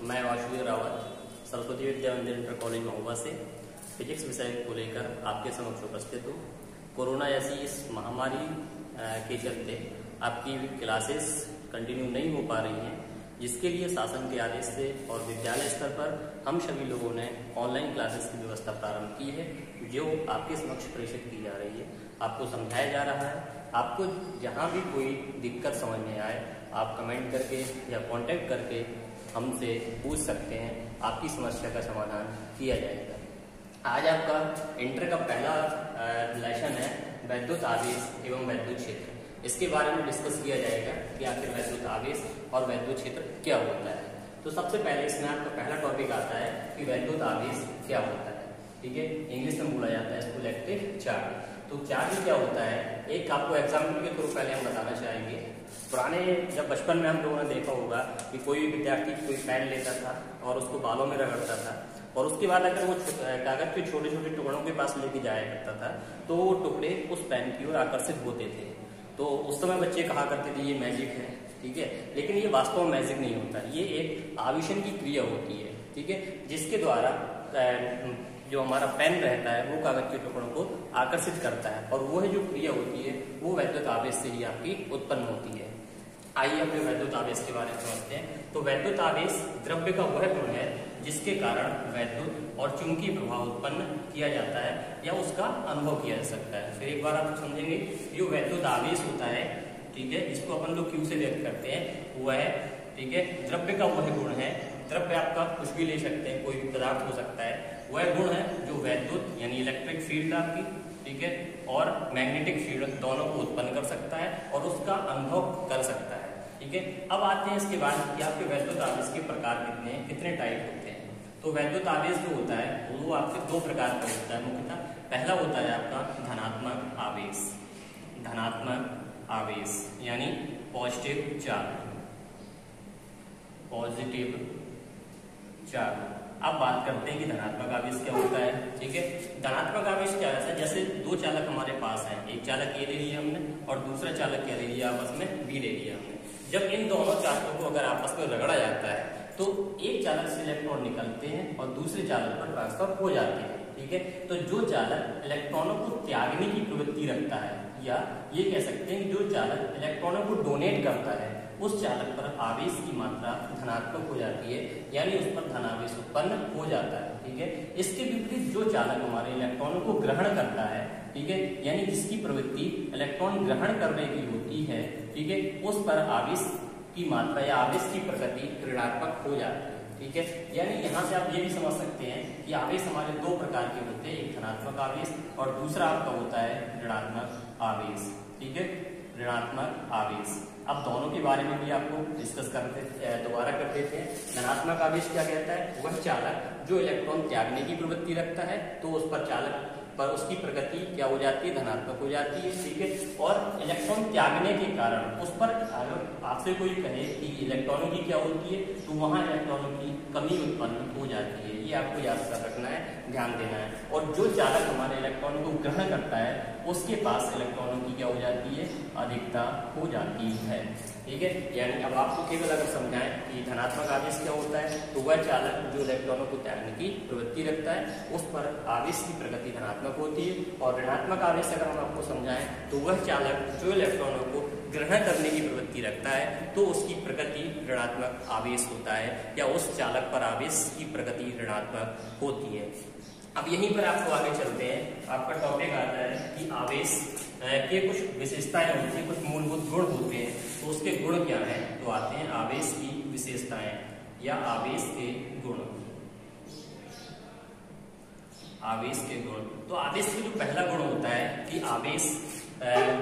मैं वासुदेव रावत सरस्वती विद्या मंदिर inter college महुआ से फिजिक्स विषय को लेकर आपके समक्ष उपस्थित हूँ। कोरोना जैसी इस महामारी के चलते आपकी क्लासेस कंटिन्यू नहीं हो पा रही हैं, जिसके लिए शासन के आदेश से और विद्यालय स्तर पर हम सभी लोगों ने ऑनलाइन क्लासेस की व्यवस्था प्रारंभ की है, जो आपके समक्ष प्रेषित की जा रही है। आपको समझाया जा रहा है। आपको जहाँ भी कोई दिक्कत समझ में आए, आप कमेंट करके या कांटेक्ट करके हमसे पूछ सकते हैं। आपकी समस्या का समाधान किया जाएगा। आज आपका इंटर का पहला लेसन है वैद्युत आवेश एवं वैद्युत क्षेत्र। इसके बारे में डिस्कस किया जाएगा कि आखिर वैद्युत आवेश और वैद्युत क्षेत्र क्या होता है। तो सबसे पहले इसमें आपका पहला टॉपिक आता है कि वैद्युत आवेश क्या होता है। ठीक है, इंग्लिश में बोला जाता है इसको इलेक्ट्रिक चार्ज। तो चार्ज क्या होता है, एक आपको एग्जाम्पल के थ्रू पहले हम बताना चाहेंगे। पुराने जब बचपन में हम लोगों ने देखा होगा कि कोई विद्यार्थी कोई पेन लेता था और उसको बालों में रगड़ता था, और उसके बाद अगर वो कागज के छोटे छोटे टुकड़ों के पास लेके जाया करता था तो वो टुकड़े उस पेन की ओर आकर्षित होते थे। तो उस समय बच्चे कहा करते थे ये मैजिक है। ठीक है, लेकिन ये वास्तव में मैजिक नहीं होता, ये एक आवेशन की क्रिया होती है। ठीक है, जिसके द्वारा जो हमारा पेन रहता है वो कागज के टुकड़ों को आकर्षित करता है, और वह जो क्रिया होती है वो वैद्युत आवेश से ही आपकी उत्पन्न होती है। आइए अपने वैद्युत आवेश के बारे में समझते हैं। तो वैद्युत आवेश द्रव्य का वह गुण है जिसके कारण वैद्युत और चुंबकीय प्रभाव उत्पन्न किया जाता है या उसका अनुभव किया जा सकता है। फिर एक बार आप समझेंगे, जो वैद्युत आवेश होता है, ठीक है, जिसको अपन लोग क्यू से व्यक्त करते हैं, वह है, ठीक है, द्रव्य का वह गुण है। द्रव्य आपका कुछ भी ले सकते हैं, कोई भी पदार्थ हो सकता है। वह गुण है जो वैद्युत यानी इलेक्ट्रिक फील्ड आपकी, ठीक है, और मैग्नेटिक फील्ड दोनों को उत्पन्न कर सकता है और उसका अनुभव कर सकता है। ठीक है, अब आते हैं इसके बाद कि आपके वैद्युत आवेश के प्रकार कितने टाइप होते हैं। तो वैद्युत आवेश जो होता है वो आपके दो प्रकार का होता है मुख्यतः। पहला होता है आपका धनात्मक आवेश। धनात्मक आवेश यानी पॉजिटिव चार्ज, पॉजिटिव चार्ज। अब बात करते हैं कि धनात्मक आवेश क्या होता है। ठीक है, धनात्मक आवेश क्या है, जैसे दो चालक हमारे पास हैं, एक चालक ए ले लिया हमने और दूसरा चालक क्या ले लिया, आपस में बी ले लिया हमने। जब इन दोनों चालकों को अगर आपस में रगड़ा जाता है तो एक चालक से इलेक्ट्रॉन निकलते हैं और दूसरे चालक पर ट्रांसफर हो जाते हैं। ठीक है, तो जो चालक इलेक्ट्रॉनों को त्यागने की प्रवृत्ति रखता है, या ये कह सकते हैं जो चालक इलेक्ट्रॉनों को डोनेट करता है, उस चालक पर आवेश की मात्रा धनात्मक हो जाती है, यानी उस पर धनावेश उत्पन्न हो जाता है। ठीक है, इसके विपरीत जो चालक हमारे इलेक्ट्रॉनों को ग्रहण करता है, ठीक है, यानी जिसकी प्रवृत्ति इलेक्ट्रॉन ग्रहण करने की होती है, ठीक है, उस पर आवेश की मात्रा या आवेश की प्रकृति ऋणात्मक हो जाती है। ठीक है, यानी यहाँ से आप ये भी समझ सकते हैं कि आवेश हमारे दो प्रकार के होते हैं, एक धनात्मक आवेश और दूसरा आपका होता है ऋणात्मक आवेश। ठीक है, ऋणात्मक आवेश। अब दोनों के बारे में भी आपको डिस्कस दोबारा कर देते हैं। धनात्मक आवेश क्या कहता है, वह चालक जो इलेक्ट्रॉन त्यागने की प्रवृत्ति रखता है, तो उस पर चालक पर उसकी प्रगति क्या हो जाती है, धनात्मक हो जाती है। ठीक है, और इलेक्ट्रॉन त्यागने के कारण उस पर अगर आपसे कोई कहे कि इलेक्ट्रॉनों की क्या होती है, तो वहां इलेक्ट्रॉनों की कमी उत्पन्न हो जाती है। ये आपको याद कर रखना है, ध्यान देना है। और जो चालक हमारे इलेक्ट्रॉनों को ग्रहण करता है, उसके पास इलेक्ट्रॉनों की क्या हो जाती है, अधिकता हो जाती है। ठीक है, यानी अब आपको केवल अगर समझाएं कि धनात्मक आवेश क्या होता है, तो वह चालक जो इलेक्ट्रॉनों को त्यागने की प्रवृत्ति रखता है, उस पर आवेश की प्रगति धनात्मक होती है। और ऋणात्मक आवेश अगर हम आपको समझाएं, तो वह चालक जो इलेक्ट्रॉनों को ग्रहण करने की प्रवृत्ति रखता है, तो उसकी प्रगति ऋणात्मक आवेश होता है, या उस चालक पर आवेश की प्रगति ऋणात्मक होती है। अब यहीं पर आपको आगे चलते हैं। आपका टॉपिक आता है कि आवेश के कुछ विशेषताएं होती हैं, कुछ मूलभूत गुण होते हैं, तो उसके गुण क्या हैं। तो आते हैं आवेश की विशेषताएं या आवेश के गुण। आवेश के गुण, तो आवेश का जो पहला गुण होता है कि आवेश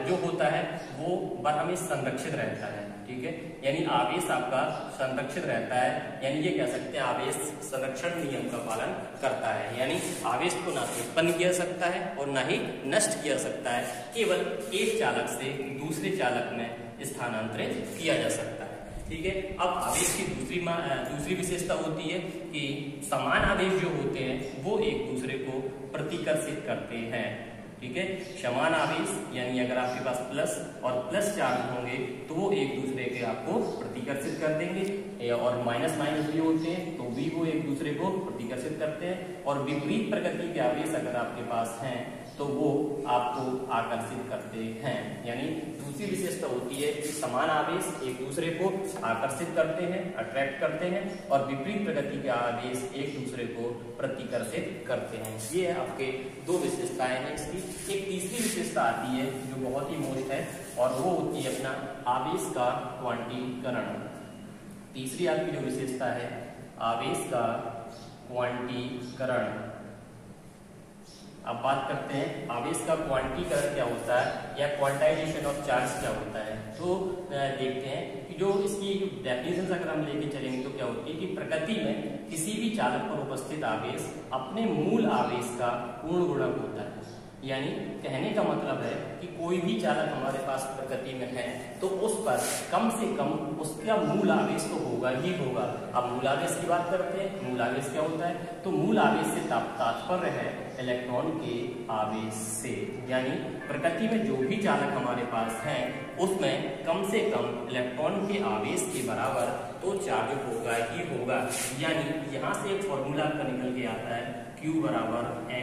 जो होता है वो हमें संरक्षित रहता है। ठीक है, यानी आवेश आपका संरक्षित रहता है, यानी ये कह सकते हैं आवेश संरक्षण नियम का पालन करता है। यानी आवेश को ना तो उत्पन्न किया जा सकता है और ना ही नष्ट किया जा सकता है, केवल एक चालक से दूसरे चालक में स्थानांतरित किया जा सकता है। ठीक है, अब आवेश की दूसरी विशेषता होती है कि समान आवेश जो होते हैं वो एक दूसरे को प्रतिकर्षित करते हैं। ठीक है। समान आवेश यानी अगर आपके पास प्लस और प्लस चार्ज होंगे तो वो एक दूसरे के आपको प्रतिकर्षित कर देंगे, और माइनस माइनस भी होते हैं तो भी वो एक दूसरे को प्रतिकर्षित करते हैं, और विपरीत प्रकृति के आवेश अगर आपके पास हैं तो वो आपको आकर्षित करते हैं। यानी दूसरी विशेषता होती है कि समान आवेश एक दूसरे को आकर्षित करते हैं, अट्रैक्ट करते हैं, और विपरीत प्रकृति के आवेश एक दूसरे को प्रतिकर्षित करते हैं। ये आपके दो विशेषताएं हैं इसकी। एक तीसरी विशेषता आती है जो बहुत ही मोस्ट है, और वो होती है अपना आवेश का क्वांटीकरण। तीसरी आपकी जो विशेषता है आवेश का क्वांटीकरण। अब बात करते हैं आवेश का क्वांटीकरण क्या होता है या क्वांटाइजेशन ऑफ चार्ज क्या होता है। तो देखते हैं कि जो इसकी डेफिनेशन अगर हम लेके चलेंगे तो क्या होती है कि प्रकृति में किसी भी चालक पर उपस्थित आवेश अपने मूल आवेश का पूर्ण गुणक होता है। यानी कहने का मतलब है कि कोई भी चालक हमारे पास प्रकृति में है तो उस पर कम से कम उसका मूल आवेश तो होगा ही होगा। अब मूल आवेश की बात करते हैं। मूल आवेश क्या होता है, तो मूल आवेश से तात्पर्य है इलेक्ट्रॉन के आवेश से। यानी प्रकृति में जो भी चालक हमारे पास हैं उसमें कम से कम इलेक्ट्रॉन के आवेश के बराबर तो चार्ज होगा ही होगा। यानी यहाँ से एक फॉर्मूला आपका निकल के आता है Q बराबर Ne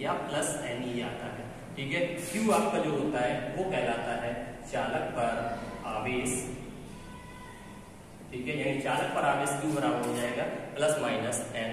या प्लस Ne आता है, ठीक है। Q आपका जो होता है वो कहलाता है चालक पर आवेश, ठीक है। यानी चालक पर आवेश Q बराबर हो जाएगा प्लस माइनस Ne।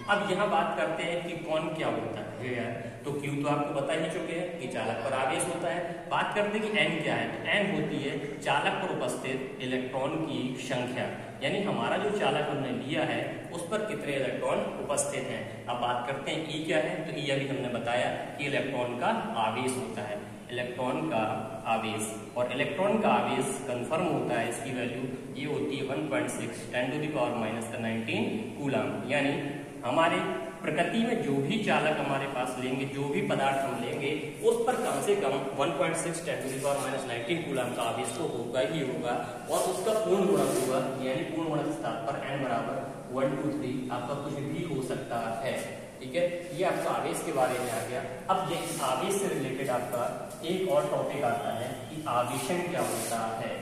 अब यहाँ बात करते हैं कि कौन क्या होता है यार, तो Q तो आपको बता ही चुके हैं कि चालक पर आवेश होता है। बात करते हैं कि N क्या है, तो N होती है चालक पर उपस्थित इलेक्ट्रॉन की संख्या। यानी हमारा जो चालक हमने लिया है उस पर कितने इलेक्ट्रॉन उपस्थित हैं। अब बात करते हैं E क्या है, तो E अभी हमने बताया कि इलेक्ट्रॉन का आवेश होता है, इलेक्ट्रॉन का आवेश। और इलेक्ट्रॉन का आवेश कंफर्म होता है, इसकी वैल्यू ये होती है 1.6 10⁻⁻19 कूलम। यानी हमारे प्रकृति में जो भी चालक हमारे पास लेंगे, जो भी पदार्थ हम लेंगे उस पर कम से कम 1.6 10⁻⁻19 कूलम का आवेश तो होगा ही होगा, और उसका पूर्ण गुणक होगा। यानी पूर्ण गुणक स्थान पर n बराबर 1 2 3 आपका कुछ भी हो सकता है, ठीक है। ये आपका आवेश के बारे में आ गया। अब ये आवेश से रिलेटेड आपका एक और टॉपिक आता है कि आवेशन क्या होता है।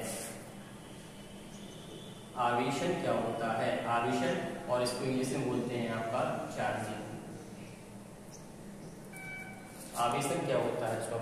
आवेशन क्या होता है, आवेशन, और इसको इंग्लिश में बोलते हैं आपका चार्जिंग। आवेशन क्या होता है इसको